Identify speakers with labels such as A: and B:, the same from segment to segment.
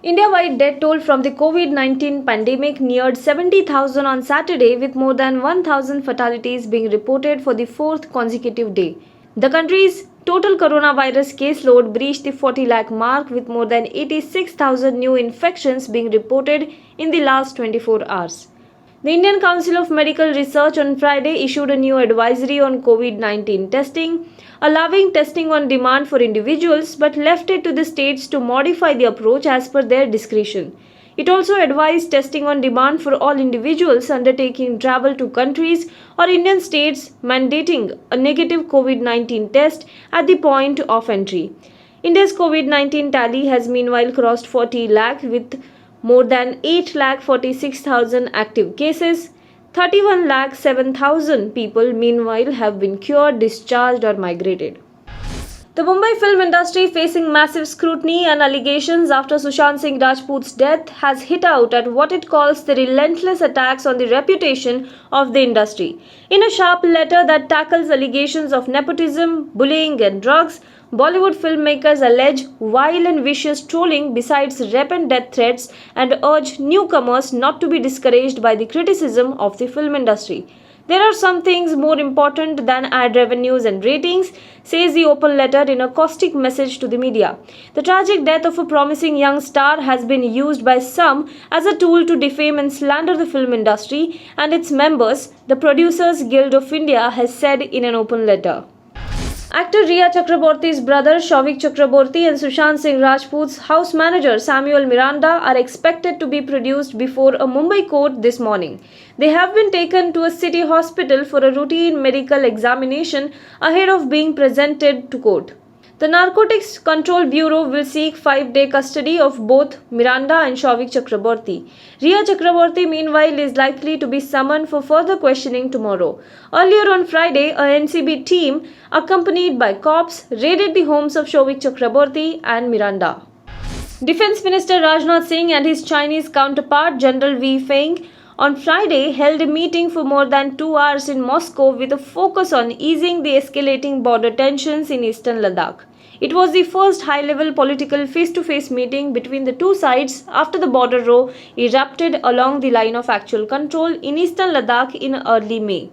A: India-wide death toll from the COVID-19 pandemic neared 70,000 on Saturday, with more than 1,000 fatalities being reported for the fourth consecutive day. The country's total coronavirus caseload breached the 40 lakh mark, with more than 86,000 new infections being reported in the last 24 hours. The Indian Council of Medical Research on Friday issued a new advisory on COVID-19 testing, allowing testing on demand for individuals but left it to the states to modify the approach as per their discretion. It also advised testing on demand for all individuals undertaking travel to countries or Indian states mandating a negative COVID-19 test at the point of entry. India's COVID-19 tally has meanwhile crossed 40 lakh with more than 8,46,000 active cases. 31,07,000 people meanwhile have been cured, discharged or migrated. The Mumbai film industry, facing massive scrutiny and allegations after Sushant Singh Rajput's death, has hit out at what it calls the relentless attacks on the reputation of the industry. In a sharp letter that tackles allegations of nepotism, bullying and drugs, Bollywood filmmakers allege vile and vicious trolling besides rape and death threats and urge newcomers not to be discouraged by the criticism of the film industry. There are some things more important than ad revenues and ratings, says the open letter in a caustic message to the media. The tragic death of a promising young star has been used by some as a tool to defame and slander the film industry and its members, the Producers Guild of India has said in an open letter. Actor Rhea Chakraborty's brother Shavik Chakraborty and Sushant Singh Rajput's house manager Samuel Miranda are expected to be produced before a Mumbai court this morning. They have been taken to a city hospital for a routine medical examination ahead of being presented to court. The Narcotics Control Bureau will seek 5-day custody of both Miranda and Shavik Chakraborty. Rhea Chakraborty, meanwhile, is likely to be summoned for further questioning tomorrow. Earlier on Friday, a NCB team, accompanied by cops, raided the homes of Shavik Chakraborty and Miranda. Defence Minister Rajnath Singh and his Chinese counterpart, General Wei Feng, on Friday held a meeting for more than 2 hours in Moscow with a focus on easing the escalating border tensions in eastern Ladakh. It was the first high-level political face-to-face meeting between the two sides after the border row erupted along the line of actual control in eastern Ladakh in early May.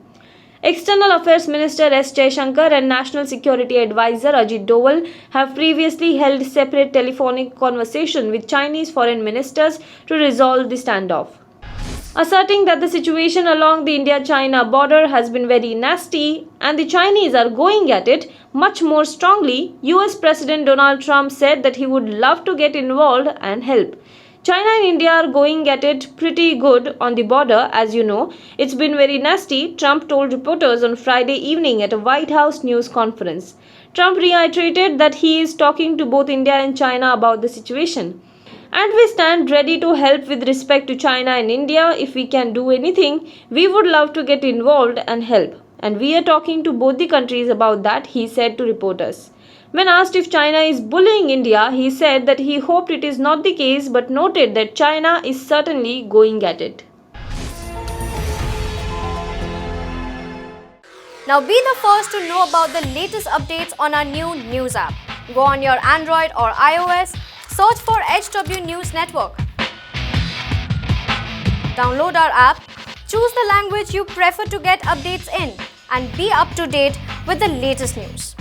A: External Affairs Minister S. Jaishankar and National Security Advisor Ajit Doval have previously held separate telephonic conversation with Chinese foreign ministers to resolve the standoff. Asserting that the situation along the India-China border has been very nasty and the Chinese are going at it much more strongly, US President Donald Trump said that he would love to get involved and help. China and India are going at it pretty good on the border, as you know. It's been very nasty, Trump told reporters on Friday evening at a White House news conference. Trump reiterated that he is talking to both India and China about the situation. And we stand ready to help with respect to China and India. If we can do anything, we would love to get involved and help. And we are talking to both the countries about that, he said to reporters. When asked if China is bullying India, he said that he hoped it is not the case but noted that China is certainly going at it.
B: Now be the first to know about the latest updates on our new news app. Go on your Android or iOS, search for HW News Network. Download our app, choose the language you prefer to get updates in, and be up to date with the latest news.